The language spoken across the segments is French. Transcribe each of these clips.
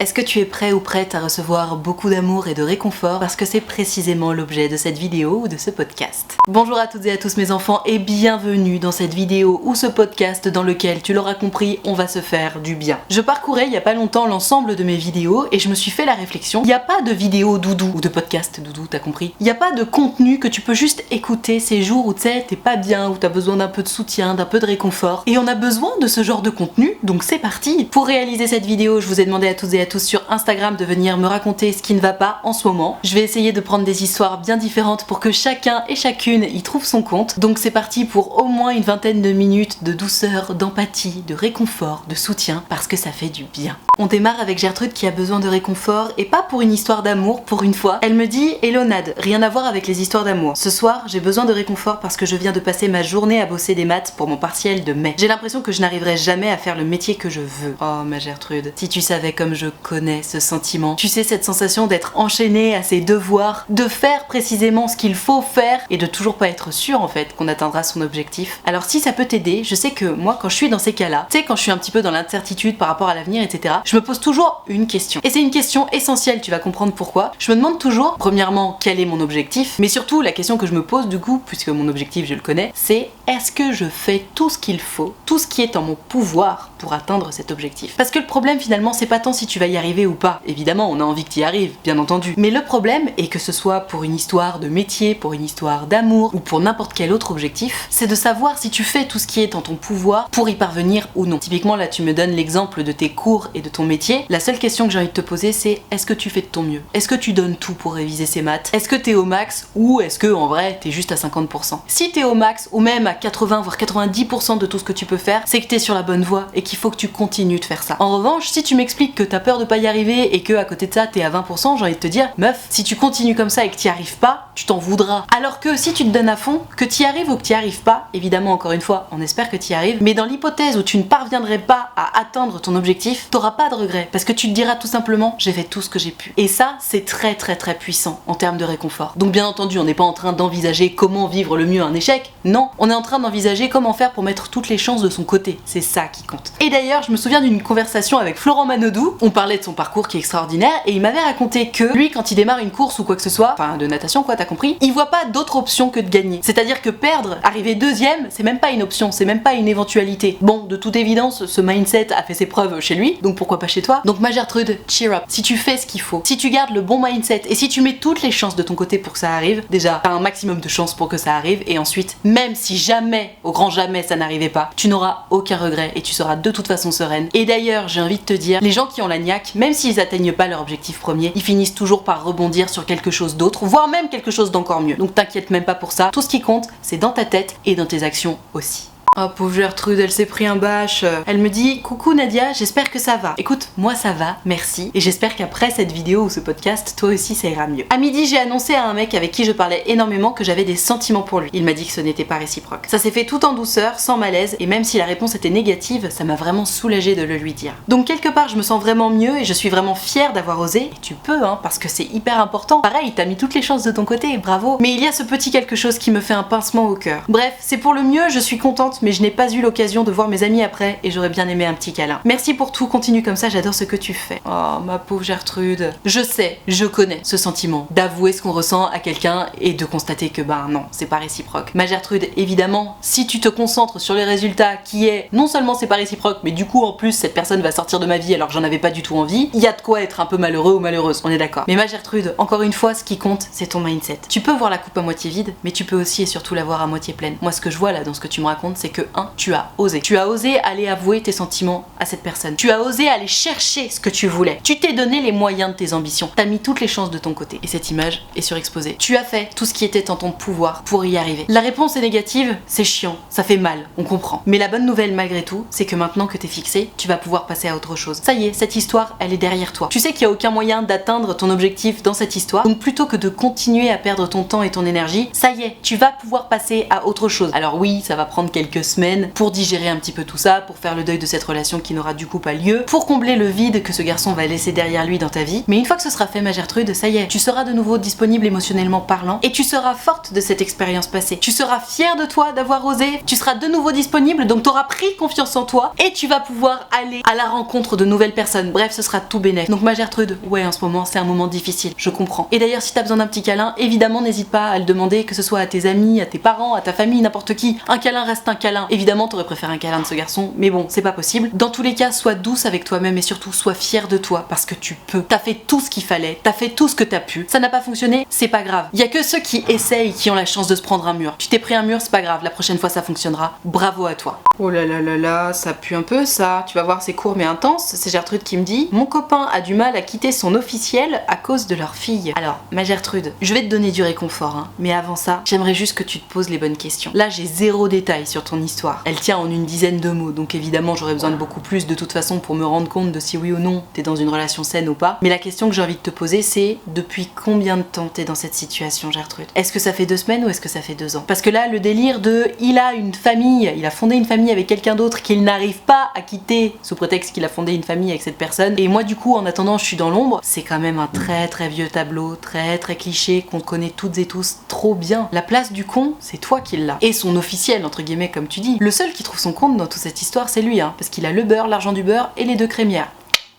Est-ce que tu es prêt ou prête à recevoir beaucoup d'amour et de réconfort parce que c'est précisément l'objet de cette vidéo ou de ce podcast. Bonjour à toutes et à tous mes enfants et bienvenue dans cette vidéo ou ce podcast dans lequel, tu l'auras compris, on va se faire du bien. Je parcourais il y a pas longtemps l'ensemble de mes vidéos et je me suis fait la réflexion, il n'y a pas de vidéo doudou ou de podcast doudou, t'as compris? Il n'y a pas de contenu que tu peux juste écouter ces jours où tu sais, t'es pas bien, où t'as besoin d'un peu de soutien, d'un peu de réconfort. Et on a besoin de ce genre de contenu, donc c'est parti. Pour réaliser cette vidéo, je vous ai demandé à toutes et à tous sur Instagram de venir me raconter ce qui ne va pas en ce moment. Je vais essayer de prendre des histoires bien différentes pour que chacun et chacune y trouve son compte. Donc c'est parti pour au moins une vingtaine de minutes de douceur, d'empathie, de réconfort, de soutien, parce que ça fait du bien. On démarre avec Gertrude qui a besoin de réconfort et pas pour une histoire d'amour, pour une fois. Elle me dit « Hello Nad, rien à voir avec les histoires d'amour. Ce soir, j'ai besoin de réconfort parce que je viens de passer ma journée à bosser des maths pour mon partiel de mai. J'ai l'impression que je n'arriverai jamais à faire le métier que je veux. » Oh ma Gertrude, si tu savais comme je connais ce sentiment. Tu sais, cette sensation d'être enchaîné à ses devoirs, de faire précisément ce qu'il faut faire et de toujours pas être sûr en fait qu'on atteindra son objectif. Alors si ça peut t'aider, je sais que moi quand je suis dans ces cas-là, tu sais quand je suis un petit peu dans l'incertitude par rapport à l'avenir, etc., je me pose toujours une question. Et c'est une question essentielle, tu vas comprendre pourquoi. Je me demande toujours, premièrement, quel est mon objectif, mais surtout la question que je me pose du coup, puisque mon objectif je le connais, c'est est-ce que je fais tout ce qu'il faut, tout ce qui est en mon pouvoir pour atteindre cet objectif. Parce que le problème finalement c'est pas tant si tu vas y arriver ou pas. Évidemment on a envie que tu y arrives, bien entendu. Mais le problème, et que ce soit pour une histoire de métier, pour une histoire d'amour ou pour n'importe quel autre objectif, c'est de savoir si tu fais tout ce qui est en ton pouvoir pour y parvenir ou non. Typiquement là tu me donnes l'exemple de tes cours et de ton métier. La seule question que j'ai envie de te poser c'est est-ce que tu fais de ton mieux? Est-ce que tu donnes tout pour réviser ces maths? Est-ce que t'es au max ou est-ce que en vrai t'es juste à 50%? Si t'es au max ou même à 80 voire 90% de tout ce que tu peux faire, c'est que t'es sur la bonne voie et qu'il faut que tu continues de faire ça. En revanche, si tu m'expliques que t'as peur de pas y arriver et que à côté de ça t'es à 20%, j'ai envie de te dire meuf, si tu continues comme ça et que t'y arrives pas, tu t'en voudras. Alors que si tu te donnes à fond, que t'y arrives ou que t'y arrives pas, évidemment encore une fois, on espère que t'y arrives, mais dans l'hypothèse où tu ne parviendrais pas à atteindre ton objectif, t'auras pas de regrets parce que tu te diras tout simplement j'ai fait tout ce que j'ai pu. Et ça, c'est très très très puissant en termes de réconfort. Donc bien entendu, on n'est pas en train d'envisager comment vivre le mieux un échec, non, on est en train d'envisager comment faire pour mettre toutes les chances de son côté, c'est ça qui compte. Et d'ailleurs, je me souviens d'une conversation avec Florent Manodou, on parlait de son parcours qui est extraordinaire et il m'avait raconté que lui, quand il démarre une course ou quoi que ce soit, enfin de natation quoi, t'as compris, il voit pas d'autre option que de gagner. C'est-à-dire que perdre, arriver deuxième, c'est même pas une option, c'est même pas une éventualité. Bon, de toute évidence, ce mindset a fait ses preuves chez lui, donc pourquoi pas chez toi? Donc ma Gertrude, cheer up. Si tu fais ce qu'il faut, si tu gardes le bon mindset et si tu mets toutes les chances de ton côté pour que ça arrive, déjà, t'as un maximum de chances pour que ça arrive et ensuite, même si jamais, au grand jamais, ça n'arrivait pas, tu n'auras aucun regret et tu seras de toute façon sereine. Et d'ailleurs, j'ai envie de te dire, les gens qui ont la niaque, même s'ils atteignent pas leur objectif premier, ils finissent toujours par rebondir sur quelque chose d'autre, voire même quelque chose d'encore mieux. Donc t'inquiète même pas pour ça, tout ce qui compte, c'est dans ta tête et dans tes actions aussi. Oh pauvre Gertrude, elle s'est pris un bâche. Elle me dit « Coucou Nadia, j'espère que ça va. » Écoute, moi ça va, merci. Et j'espère qu'après cette vidéo ou ce podcast, toi aussi ça ira mieux. À midi, j'ai annoncé à un mec avec qui je parlais énormément que j'avais des sentiments pour lui. Il m'a dit que ce n'était pas réciproque. Ça s'est fait tout en douceur, sans malaise, et même si la réponse était négative, ça m'a vraiment soulagée de le lui dire. Donc quelque part, je me sens vraiment mieux et je suis vraiment fière d'avoir osé. Et tu peux, hein, parce que c'est hyper important. Pareil, t'as mis toutes les chances de ton côté, bravo. Mais il y a ce petit quelque chose qui me fait un pincement au cœur. Bref, c'est pour le mieux, je suis contente, mais je n'ai pas eu l'occasion de voir mes amis après et j'aurais bien aimé un petit câlin. Merci pour tout, continue comme ça, j'adore ce que tu fais. Oh ma pauvre Gertrude. Je sais, je connais ce sentiment d'avouer ce qu'on ressent à quelqu'un et de constater que ben non, c'est pas réciproque. Ma Gertrude, évidemment, si tu te concentres sur les résultats qui est non seulement c'est pas réciproque, mais du coup en plus cette personne va sortir de ma vie alors que j'en avais pas du tout envie, il y a de quoi être un peu malheureux ou malheureuse, on est d'accord. Mais ma Gertrude, encore une fois, ce qui compte, c'est ton mindset. Tu peux voir la coupe à moitié vide, mais tu peux aussi et surtout la voir à moitié pleine. Moi ce que je vois là dans ce que tu me racontes, c'est que tu as osé. Tu as osé aller avouer tes sentiments à cette personne. Tu as osé aller chercher ce que tu voulais. Tu t'es donné les moyens de tes ambitions. T'as mis toutes les chances de ton côté. Et cette image est surexposée. Tu as fait tout ce qui était en ton pouvoir pour y arriver. La réponse est négative, c'est chiant, ça fait mal, on comprend. Mais la bonne nouvelle malgré tout, c'est que maintenant que t'es fixé, tu vas pouvoir passer à autre chose. Ça y est, cette histoire, elle est derrière toi. Tu sais qu'il n'y a aucun moyen d'atteindre ton objectif dans cette histoire. Donc plutôt que de continuer à perdre ton temps et ton énergie, ça y est, tu vas pouvoir passer à autre chose. Alors oui, ça va prendre quelques quelques semaines pour digérer un petit peu tout ça, pour faire le deuil de cette relation qui n'aura du coup pas lieu, pour combler le vide que ce garçon va laisser derrière lui dans ta vie. Mais une fois que ce sera fait, ma Gertrude, ça y est, tu seras de nouveau disponible émotionnellement parlant et tu seras forte de cette expérience passée. Tu seras fière de toi d'avoir osé, tu seras de nouveau disponible, donc tu auras pris confiance en toi et tu vas pouvoir aller à la rencontre de nouvelles personnes. Bref, ce sera tout bénef. Donc ma Gertrude, ouais, en ce moment, c'est un moment difficile, je comprends. Et d'ailleurs, si t'as besoin d'un petit câlin, évidemment, n'hésite pas à le demander, que ce soit à tes amis, à tes parents, à ta famille, n'importe qui. Un câlin reste un câlin. Évidemment, t'aurais préféré un câlin de ce garçon, mais bon, c'est pas possible. Dans tous les cas, sois douce avec toi-même et surtout sois fière de toi parce que tu peux. T'as fait tout ce qu'il fallait, t'as fait tout ce que t'as pu. Ça n'a pas fonctionné, c'est pas grave. Il y a que ceux qui essayent qui ont la chance de se prendre un mur. Tu t'es pris un mur, c'est pas grave, la prochaine fois ça fonctionnera. Bravo à toi. Oh là là là là, ça pue un peu ça. Tu vas voir, c'est court mais intense. C'est Gertrude qui me dit: mon copain a du mal à quitter son officiel à cause de leur fille. Alors, ma Gertrude, je vais te donner du réconfort, hein, mais avant ça, j'aimerais juste que tu te poses les bonnes questions. Là, j'ai zéro détail sur ton histoire. Elle tient en une dizaine de mots, donc évidemment, j'aurais besoin de beaucoup plus de toute façon pour me rendre compte de si oui ou non t'es dans une relation saine ou pas. Mais la question que j'ai envie de te poser, c'est depuis combien de temps t'es dans cette situation, Gertrude? Est-ce que ça fait 2 semaines ou est-ce que ça fait 2 ans? Parce que là, le délire de il a une famille, il a fondé une famille avec quelqu'un d'autre qu'il n'arrive pas à quitter sous prétexte qu'il a fondé une famille avec cette personne, et moi du coup en attendant je suis dans l'ombre, c'est quand même un très très vieux tableau, très très cliché qu'on connaît toutes et tous trop bien. La place du con, c'est toi qui l'as. Et son officiel, entre guillemets, comme tu dis. Le seul qui trouve son compte dans toute cette histoire, c'est lui, hein, parce qu'il a le beurre, l'argent du beurre et les 2 crémières.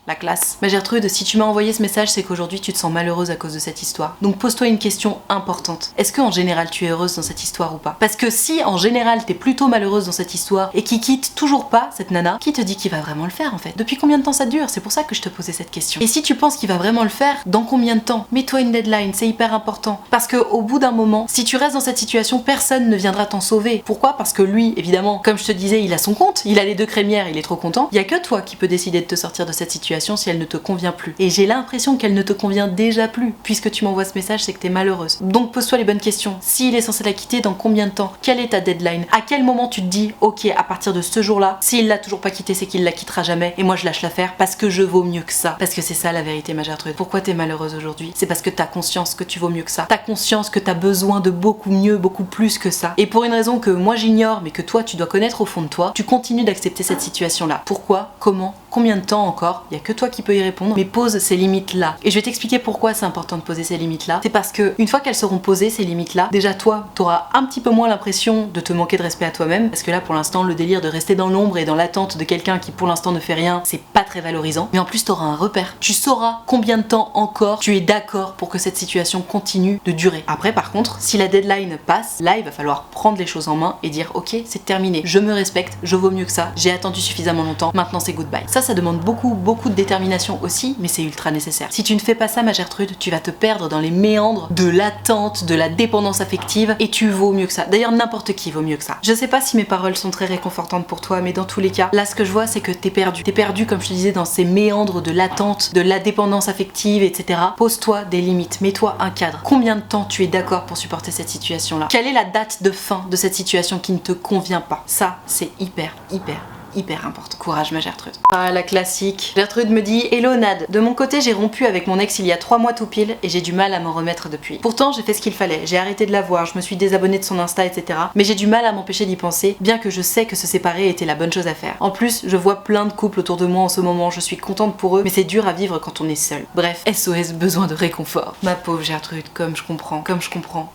La classe. Ma Gertrude, si tu m'as envoyé ce message, c'est qu'aujourd'hui tu te sens malheureuse à cause de cette histoire. Donc pose-toi une question importante. Est-ce qu'en général tu es heureuse dans cette histoire ou pas? Parce que si en général t'es plutôt malheureuse dans cette histoire et qu'il quitte toujours pas cette nana, qui te dit qu'il va vraiment le faire en fait? Depuis combien de temps ça dure? C'est pour ça que je te posais cette question. Et si tu penses qu'il va vraiment le faire, dans combien de temps? Mets-toi une deadline, c'est hyper important. Parce que au bout d'un moment, si tu restes dans cette situation, personne ne viendra t'en sauver. Pourquoi? Parce que lui, évidemment, comme je te disais, il a son compte, il a les 2 crémières, il est trop content. Il y a que toi qui peux décider de te sortir de cette situation si elle ne te convient plus. Et j'ai l'impression qu'elle ne te convient déjà plus. Puisque tu m'envoies ce message, c'est que t'es malheureuse. Donc pose-toi les bonnes questions. S'il est censé la quitter, dans combien de temps? Quelle est ta deadline? À quel moment tu te dis, ok, à partir de ce jour-là, s'il l'a toujours pas quittée, c'est qu'il la quittera jamais, et moi je lâche l'affaire parce que je vaux mieux que ça. Parce que c'est ça la vérité, ma Gertrude. Pourquoi t'es malheureuse aujourd'hui? C'est parce que t'as conscience que tu vaux mieux que ça. T'as conscience que t'as besoin de beaucoup mieux, beaucoup plus que ça. Et pour une raison que moi j'ignore, mais que toi tu dois connaître au fond de toi, tu continues d'accepter cette situation-là. Pourquoi? Comment? Combien de temps encore? Il y a que toi qui peux y répondre, mais pose ces limites-là. Et je vais t'expliquer pourquoi c'est important de poser ces limites-là. C'est parce que une fois qu'elles seront posées, ces limites-là, déjà toi, t'auras un petit peu moins l'impression de te manquer de respect à toi-même, parce que là, pour l'instant, le délire de rester dans l'ombre et dans l'attente de quelqu'un qui, pour l'instant, ne fait rien, c'est pas très valorisant. Mais en plus, t'auras un repère. Tu sauras combien de temps encore tu es d'accord pour que cette situation continue de durer. Après, par contre, si la deadline passe, là, il va falloir prendre les choses en main et dire, ok, c'est terminé. Je me respecte, je vaux mieux que ça. J'ai attendu suffisamment longtemps. Maintenant, c'est goodbye. Ça demande beaucoup de détermination aussi, mais c'est ultra nécessaire. Si tu ne fais pas ça, ma Gertrude, tu vas te perdre dans les méandres de l'attente, de la dépendance affective, et tu vaux mieux que ça. D'ailleurs, n'importe qui vaut mieux que ça. Je sais pas si mes paroles sont très réconfortantes pour toi, mais dans tous les cas, là, ce que je vois, c'est que t'es perdu. T'es perdu, comme je te disais, dans ces méandres de l'attente, de la dépendance affective, etc. Pose-toi des limites, mets-toi un cadre. Combien de temps tu es d'accord pour supporter cette situation-là? Quelle est la date de fin de cette situation qui ne te convient pas? Ça, c'est hyper important. Courage, ma Gertrude. Ah, la classique. Gertrude me dit: Hello Nad, de mon côté j'ai rompu avec mon ex il y a 3 mois tout pile et j'ai du mal à m'en remettre depuis. Pourtant j'ai fait ce qu'il fallait, j'ai arrêté de la voir, je me suis désabonnée de son Insta, etc. Mais j'ai du mal à m'empêcher d'y penser, bien que je sais que se séparer était la bonne chose à faire. En plus, je vois plein de couples autour de moi en ce moment, je suis contente pour eux, mais c'est dur à vivre quand on est seul. Bref, SOS, besoin de réconfort. Ma pauvre Gertrude, comme je comprends.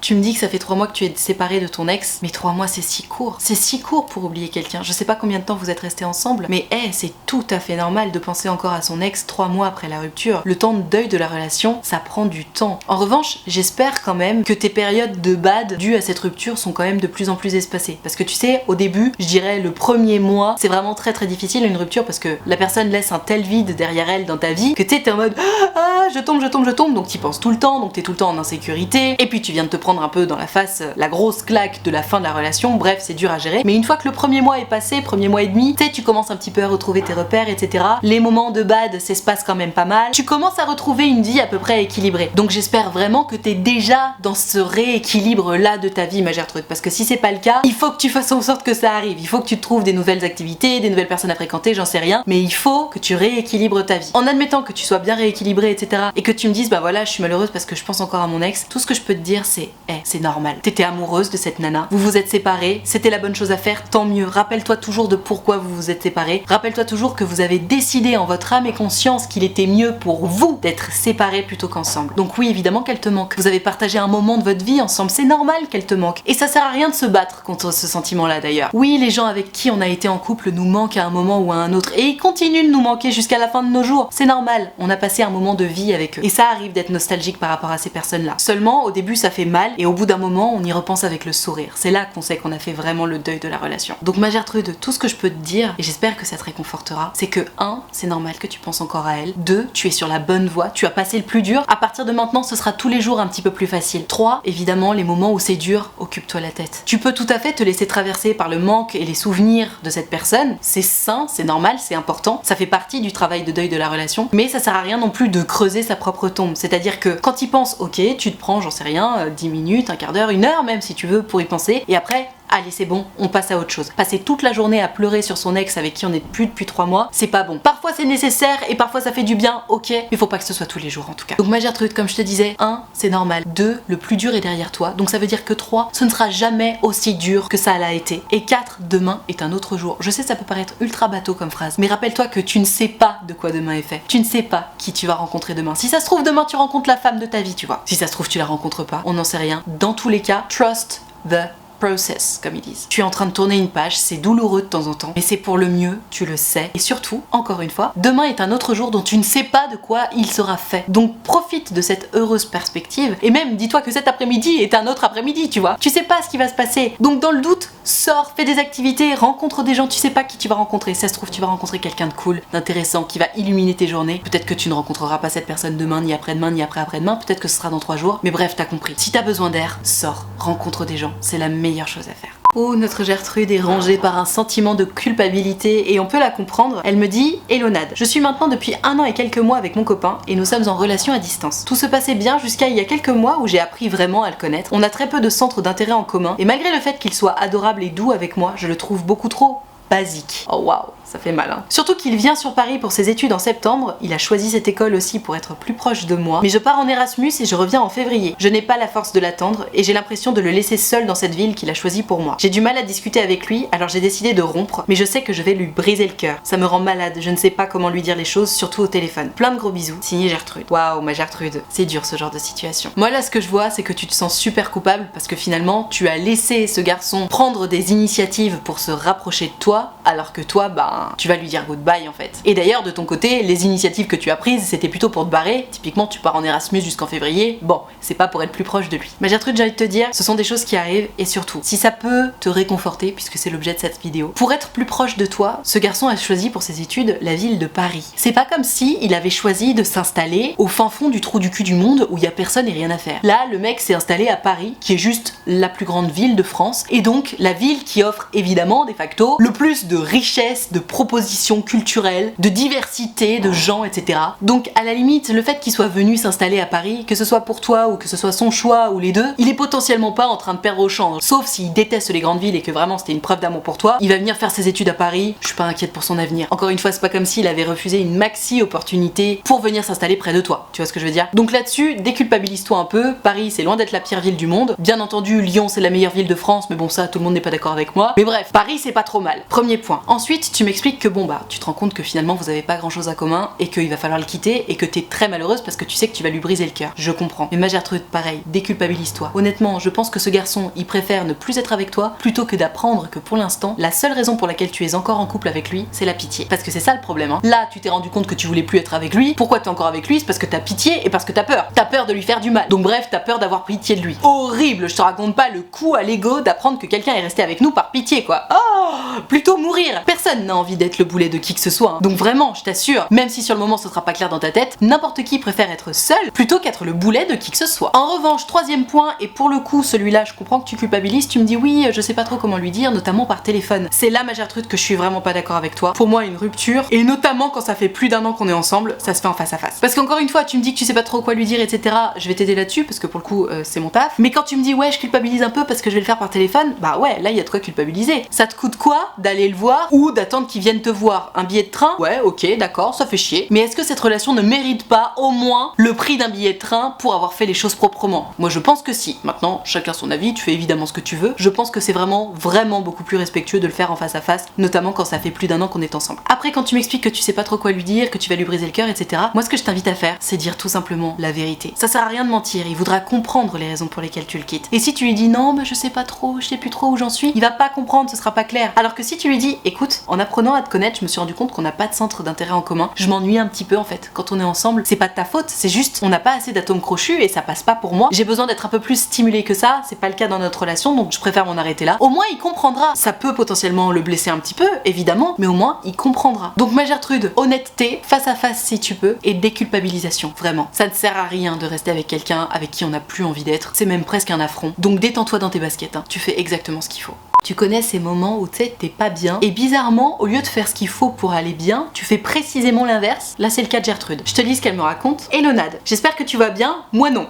Tu me dis que ça fait 3 mois que tu es séparée de ton ex, mais 3 mois c'est si court. C'est si court pour oublier quelqu'un. Je sais pas combien de temps vous êtes restés ensemble, mais c'est tout à fait normal de penser encore à son ex 3 mois après la rupture. Le temps de deuil de la relation, ça prend du temps. En revanche, j'espère quand même que tes périodes de bad dues à cette rupture sont quand même de plus en plus espacées. Parce que tu sais, au début, je dirais le premier mois, c'est vraiment très difficile une rupture parce que la personne laisse un tel vide derrière elle dans ta vie que t'es en mode ah, je tombe, donc t'y penses tout le temps, donc t'es tout le temps en insécurité, et puis tu viens de te prendre un peu dans la face la grosse claque de la fin de la relation, bref, c'est dur à gérer. Mais une fois que le premier mois est passé, premier mois et demi, tu sais, tu commences un petit peu à retrouver tes repères, etc. Les moments de bad s'espacent quand même pas mal. Tu commences à retrouver une vie à peu près équilibrée. Donc j'espère vraiment que t'es déjà dans ce rééquilibre là de ta vie, ma Gertrude, parce que si c'est pas le cas, il faut que tu fasses en sorte que ça arrive. Il faut que tu trouves des nouvelles activités, des nouvelles personnes à fréquenter, j'en sais rien, mais il faut que tu rééquilibres ta vie. En admettant que tu sois bien rééquilibré, etc. et que tu me dises, bah voilà, je suis malheureuse parce que je pense encore à mon ex, tout ce que je peux te dire c'est, c'est normal. T'étais amoureuse de cette nana, vous vous êtes séparés, c'était la bonne chose à faire, tant mieux. Rappelle-toi toujours de pourquoi vous vous êtes séparés. Rappelle-toi toujours que vous avez décidé en votre âme et conscience qu'il était mieux pour vous d'être séparés plutôt qu'ensemble. Donc oui, évidemment qu'elle te manque. Vous avez partagé un moment de votre vie ensemble, c'est normal qu'elle te manque. Et ça sert à rien de se battre contre ce sentiment-là d'ailleurs. Oui, les gens avec qui on a été en couple nous manquent à un moment ou à un autre, et ils continuent de nous manquer jusqu'à la fin de nos jours. C'est normal, on a passé un moment de vie avec eux. Et ça arrive d'être nostalgique par rapport à ces personnes-là. Seulement, au début ça fait mal, et au bout d'un moment, on y repense avec le sourire. C'est là qu'on sait qu'on a fait vraiment le deuil de la relation. Donc ma Gertrude, tout ce que je peux te dire, et j'espère que ça te réconfortera, c'est que 1, c'est normal que tu penses encore à elle. 2, tu es sur la bonne voie, tu as passé le plus dur. À partir de maintenant, ce sera tous les jours un petit peu plus facile. 3, évidemment, les moments où c'est dur, occupe-toi la tête. Tu peux tout à fait te laisser traverser par le manque et les souvenirs de cette personne. C'est sain, c'est normal, c'est important. Ça fait partie du travail de deuil de la relation. Mais ça sert à rien non plus de creuser sa propre tombe. C'est-à-dire que quand tu y penses, ok, tu te prends, j'en sais rien, 10 minutes, un quart d'heure, 1 heure même si tu veux pour y penser. Et après, allez c'est bon, on passe à autre chose. Passer toute la journée à pleurer sur son ex avec qui on est plus depuis 3 mois, c'est pas bon. Parfois c'est nécessaire et parfois ça fait du bien, ok, mais faut pas que ce soit tous les jours en tout cas. Donc ma Gertrude, comme je te disais, 1, c'est normal. 2, le plus dur est derrière toi, donc ça veut dire que 3, ce ne sera jamais aussi dur que ça l'a été. Et 4, demain est un autre jour. Je sais, ça peut paraître ultra bateau comme phrase, mais rappelle-toi que tu ne sais pas de quoi demain est fait. Tu ne sais pas qui tu vas rencontrer demain. Si ça se trouve, demain tu rencontres la femme de ta vie, tu vois. Si ça se trouve, tu la rencontres pas, on n'en sait rien. Dans tous les cas, trust the process, comme ils disent. Tu es en train de tourner une page, c'est douloureux de temps en temps, mais c'est pour le mieux, tu le sais. Et surtout, encore une fois, demain est un autre jour dont tu ne sais pas de quoi il sera fait. Donc profite de cette heureuse perspective, et même dis-toi que cet après-midi est un autre après-midi, tu vois. Tu sais pas ce qui va se passer. Donc dans le doute, sors, fais des activités, rencontre des gens, tu sais pas qui tu vas rencontrer. Ça se trouve, tu vas rencontrer quelqu'un de cool, d'intéressant, qui va illuminer tes journées. Peut-être que tu ne rencontreras pas cette personne demain, ni après-demain, ni après-après-demain, peut-être que ce sera dans 3 jours, mais bref, t'as compris. Si t'as besoin d'air, sors, rencontre des gens, c'est la meilleure chose à faire. Oh, notre Gertrude est rongée par un sentiment de culpabilité et on peut la comprendre. Elle me dit « Elonade, je suis maintenant depuis 1 an et quelques mois avec mon copain et nous sommes en relation à distance. Tout se passait bien jusqu'à il y a quelques mois où j'ai appris vraiment à le connaître. On a très peu de centres d'intérêt en commun et malgré le fait qu'il soit adorable et doux avec moi, je le trouve beaucoup trop basique. Oh waouh, ça fait mal hein. Surtout qu'il vient sur Paris pour ses études en septembre, il a choisi cette école aussi pour être plus proche de moi, mais je pars en Erasmus et je reviens en février. Je n'ai pas la force de l'attendre et j'ai l'impression de le laisser seul dans cette ville qu'il a choisie pour moi. J'ai du mal à discuter avec lui, alors j'ai décidé de rompre, mais je sais que je vais lui briser le cœur. Ça me rend malade, je ne sais pas comment lui dire les choses, surtout au téléphone. Plein de gros bisous, signé Gertrude. Waouh, ma Gertrude, c'est dur ce genre de situation. Moi là ce que je vois c'est que tu te sens super coupable parce que finalement tu as laissé ce garçon prendre des initiatives pour se rapprocher de toi, alors que toi, tu vas lui dire goodbye en fait. Et d'ailleurs, de ton côté, les initiatives que tu as prises, c'était plutôt pour te barrer. Typiquement, tu pars en Erasmus jusqu'en février. Bon, c'est pas pour être plus proche de lui. Mais Gertrude, j'ai envie de te dire, ce sont des choses qui arrivent et surtout, si ça peut te réconforter, puisque c'est l'objet de cette vidéo, pour être plus proche de toi, ce garçon a choisi pour ses études la ville de Paris. C'est pas comme si il avait choisi de s'installer au fin fond du trou du cul du monde où il y a personne et rien à faire. Là, le mec s'est installé à Paris, qui est juste la plus grande ville de France, et donc la ville qui offre évidemment, de facto, le plus de richesse, de propositions culturelles, de diversité, de gens, etc. Donc à la limite, le fait qu'il soit venu s'installer à Paris, que ce soit pour toi ou que ce soit son choix ou les deux, il est potentiellement pas en train de perdre au change. Sauf s'il déteste les grandes villes et que vraiment c'était une preuve d'amour pour toi, il va venir faire ses études à Paris, je suis pas inquiète pour son avenir. Encore une fois, c'est pas comme s'il avait refusé une maxi opportunité pour venir s'installer près de toi, tu vois ce que je veux dire? Donc là-dessus, déculpabilise-toi un peu, Paris c'est loin d'être la pire ville du monde, bien entendu Lyon c'est la meilleure ville de France, mais bon ça tout le monde n'est pas d'accord avec moi, mais bref, Paris c'est pas trop mal. Premier point. Ensuite, tu m'expliques que tu te rends compte que finalement vous avez pas grand chose à commun et qu'il va falloir le quitter et que t'es très malheureuse parce que tu sais que tu vas lui briser le cœur. Je comprends. Mais ma Gertrude, pareil, déculpabilise-toi. Honnêtement, je pense que ce garçon, il préfère ne plus être avec toi plutôt que d'apprendre que pour l'instant, la seule raison pour laquelle tu es encore en couple avec lui, c'est la pitié. Parce que c'est ça le problème, hein. Là, tu t'es rendu compte que tu voulais plus être avec lui. Pourquoi t'es encore avec lui? C'est parce que t'as pitié et parce que t'as peur. T'as peur de lui faire du mal. Donc bref, t'as peur d'avoir pitié de lui. Horrible, je te raconte pas le coup à l'ego d'apprendre que quelqu'un est resté avec nous par pitié, quoi. Oh, plutôt mourir. Personne n'a envie envie d'être le boulet de qui que ce soit. Donc vraiment, je t'assure, même si sur le moment ce sera pas clair dans ta tête, n'importe qui préfère être seul plutôt qu'être le boulet de qui que ce soit. En revanche, troisième point, et pour le coup celui-là je comprends que tu culpabilises, tu me dis oui, je sais pas trop comment lui dire, notamment par téléphone. C'est là ma Gertrude que je suis vraiment pas d'accord avec toi. Pour moi une rupture, et notamment quand ça fait plus d'1 an qu'on est ensemble, ça se fait en face à face. Parce qu'encore une fois, tu me dis que tu sais pas trop quoi lui dire, etc. Je vais t'aider là-dessus parce que pour le coup c'est mon taf. Mais quand tu me dis ouais je culpabilise un peu parce que je vais le faire par téléphone, bah ouais, là il y a de quoi culpabiliser. Ça te coûte quoi d'aller le voir ou d'attendre qu'il vienne te voir? Un billet de train? Ouais, ok, d'accord, ça fait chier. Mais est-ce que cette relation ne mérite pas au moins le prix d'un billet de train pour avoir fait les choses proprement? Moi je pense que si. Maintenant, chacun son avis, tu fais évidemment ce que tu veux. Je pense que c'est vraiment beaucoup plus respectueux de le faire en face à face, notamment quand ça fait plus d'1 an qu'on est ensemble. Après, quand tu m'expliques que tu sais pas trop quoi lui dire, que tu vas lui briser le cœur, etc. Moi ce que je t'invite à faire, c'est dire tout simplement la vérité. Ça sert à rien de mentir, il voudra comprendre les raisons pour lesquelles tu le quittes. Et si tu lui dis non, bah je sais pas trop, je sais plus trop où j'en suis, il va pas comprendre, ce sera pas clair. Alors que si tu lui dis écoute, en apprenant à te connaître, je me suis rendu compte qu'on n'a pas de centre d'intérêt en commun, je m'ennuie un petit peu en fait. Quand on est ensemble, c'est pas de ta faute, c'est juste on n'a pas assez d'atomes crochus et ça passe pas pour moi. J'ai besoin d'être un peu plus stimulé que ça, c'est pas le cas dans notre relation, donc je préfère m'en arrêter là. Au moins il comprendra. Ça peut potentiellement le blesser un petit peu, évidemment, mais au moins il comprendra. Donc ma Gertrude, honnêteté, face à face si tu peux, et déculpabilisation, vraiment. Ça ne sert à rien de rester avec quelqu'un avec qui on n'a plus envie d'être, c'est même presque un affront. Donc détends-toi dans tes baskets, hein. Tu fais exactement ce qu'il faut. Tu connais ces moments où tu sais t'es pas bien et bizarrement au lieu de faire ce qu'il faut pour aller bien, tu fais précisément l'inverse. Là c'est le cas de Gertrude. Je te lis ce qu'elle me raconte. Hello Nad, j'espère que tu vas bien, moi non.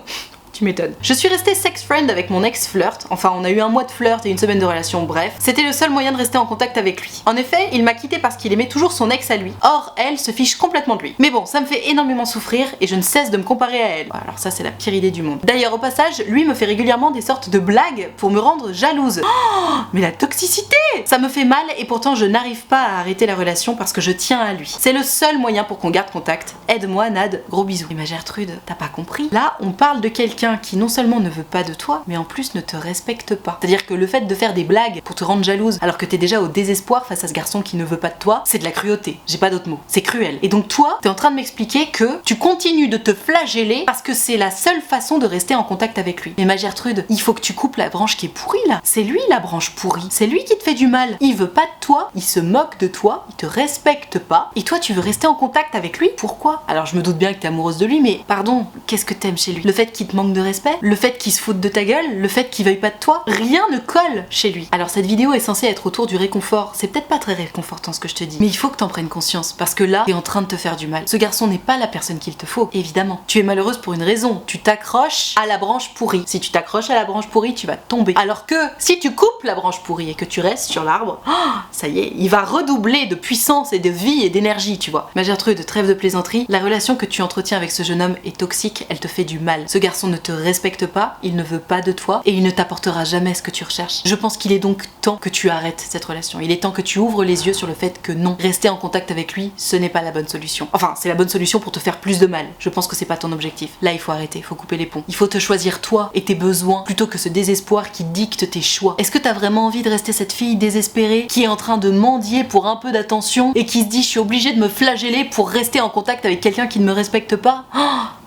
Tu m'étonnes. Je suis restée sex friend avec mon ex-flirt, enfin on a eu 1 mois de flirt et 1 semaine de relation, bref. C'était le seul moyen de rester en contact avec lui. En effet, il m'a quitté parce qu'il aimait toujours son ex à lui. Or, elle se fiche complètement de lui. Mais bon, ça me fait énormément souffrir et je ne cesse de me comparer à elle. Alors ça c'est la pire idée du monde. D'ailleurs au passage, lui me fait régulièrement des sortes de blagues pour me rendre jalouse. Oh, mais la toxicité! Ça me fait mal et pourtant je n'arrive pas à arrêter la relation parce que je tiens à lui. C'est le seul moyen pour qu'on garde contact. Aide-moi Nad, gros bisous. Et ma Gertrude, t'as pas compris? Là, on parle de quelqu'un qui non seulement ne veut pas de toi, mais en plus ne te respecte pas. C'est-à-dire que le fait de faire des blagues pour te rendre jalouse, alors que t'es déjà au désespoir face à ce garçon qui ne veut pas de toi, c'est de la cruauté. J'ai pas d'autre mot. C'est cruel. Et donc toi, t'es en train de m'expliquer que tu continues de te flageller parce que c'est la seule façon de rester en contact avec lui. Mais ma Gertrude, il faut que tu coupes la branche qui est pourrie là. C'est lui la branche pourrie. C'est lui qui te fait du mal. Il veut pas de toi, il se moque de toi, il te respecte pas, et toi tu veux rester en contact avec lui? Pourquoi? Alors je me doute bien que t'es amoureuse de lui, mais pardon, qu'est-ce que t'aimes chez lui? Le fait qu'il te manque de respect? Le fait qu'il se foute de ta gueule? Le fait qu'il veuille pas de toi? Rien ne colle chez lui. Alors cette vidéo est censée être autour du réconfort. C'est peut-être pas très réconfortant ce que je te dis, mais il faut que t'en prennes conscience, parce que là, t'es en train de te faire du mal. Ce garçon n'est pas la personne qu'il te faut, évidemment. Tu es malheureuse pour une raison. Tu t'accroches à la branche pourrie. Si tu t'accroches à la branche pourrie, tu vas tomber. Alors que si tu coupes la branche pourrie et que tu restes sur l'arbre, oh, ça y est, il va redoubler de puissance et de vie et d'énergie, tu vois. Ma Gertrude, trêve de plaisanterie, la relation que tu entretiens avec ce jeune homme est toxique, elle te fait du mal. Ce garçon ne te respecte pas, il ne veut pas de toi et il ne t'apportera jamais ce que tu recherches. Je pense qu'il est donc temps que tu arrêtes cette relation. Il est temps que tu ouvres les yeux sur le fait que non, rester en contact avec lui, ce n'est pas la bonne solution. Enfin, c'est la bonne solution pour te faire plus de mal. Je pense que c'est pas ton objectif. Là, il faut arrêter, il faut couper les ponts. Il faut te choisir toi et tes besoins plutôt que ce désespoir qui dicte tes choix. Est-ce que t'as vraiment envie de rester cette fille désespérée qui est en train de mendier pour un peu d'attention et qui se dit je suis obligée de me flageller pour rester en contact avec quelqu'un qui ne me respecte pas? Oh,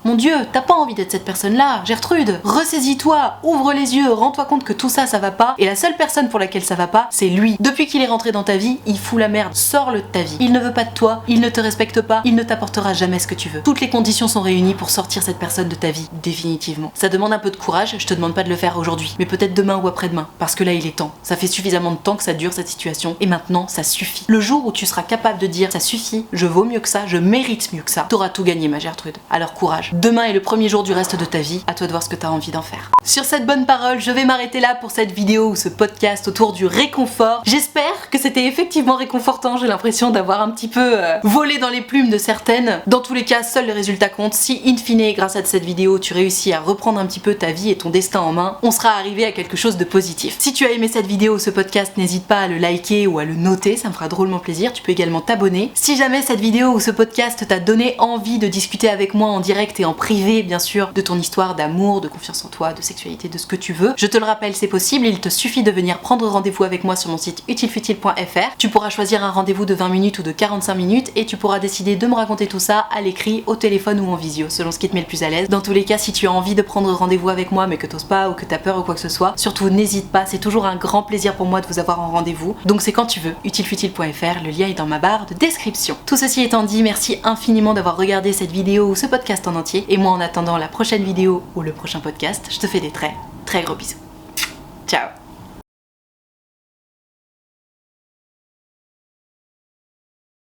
mon Dieu, t'as pas envie d'être cette personne-là, Gertrude. Ressaisis-toi, ouvre les yeux, rends-toi compte que tout ça, ça va pas. Et la seule personne pour laquelle ça va pas, c'est lui. Depuis qu'il est rentré dans ta vie, il fout la merde. Sors-le de ta vie. Il ne veut pas de toi, il ne te respecte pas, il ne t'apportera jamais ce que tu veux. Toutes les conditions sont réunies pour sortir cette personne de ta vie, définitivement. Ça demande un peu de courage, je te demande pas de le faire aujourd'hui, mais peut-être demain ou après-demain. Parce que là, il est temps. Ça fait suffisamment de temps que ça dure cette situation, et maintenant, ça suffit. Le jour où tu seras capable de dire ça suffit, je vaux mieux que ça, je mérite mieux que ça, t'auras tout gagné, ma Gertrude. Alors courage. Demain est le premier jour du reste de ta vie, à toi de voir ce que t'as envie d'en faire. Sur cette bonne parole, je vais m'arrêter là pour cette vidéo ou ce podcast autour du réconfort. J'espère que c'était effectivement réconfortant, j'ai l'impression d'avoir un petit peu volé dans les plumes de certaines. Dans tous les cas, seul le résultat compte. Si in fine, grâce à cette vidéo, tu réussis à reprendre un petit peu ta vie et ton destin en main, on sera arrivé à quelque chose de positif. Si tu as aimé cette vidéo ou ce podcast, n'hésite pas à le liker ou à le noter, ça me fera drôlement plaisir. Tu peux également t'abonner. Si jamais cette vidéo ou ce podcast t'a donné envie de discuter avec moi en direct contacter en privé bien sûr de ton histoire d'amour, de confiance en toi, de sexualité, de ce que tu veux. Je te le rappelle, c'est possible, il te suffit de venir prendre rendez-vous avec moi sur mon site utilefutile.fr. Tu pourras choisir un rendez-vous de 20 minutes ou de 45 minutes et tu pourras décider de me raconter tout ça à l'écrit, au téléphone ou en visio, selon ce qui te met le plus à l'aise. Dans tous les cas, si tu as envie de prendre rendez-vous avec moi mais que t'oses pas ou que t'as peur ou quoi que ce soit, surtout n'hésite pas, c'est toujours un grand plaisir pour moi de vous avoir en rendez-vous. Donc c'est quand tu veux, utilefutile.fr, le lien est dans ma barre de description. Tout ceci étant dit, merci infiniment d'avoir regardé cette vidéo ou ce podcast en entier et moi en attendant la prochaine vidéo ou le prochain podcast, je te fais des très gros bisous. Ciao.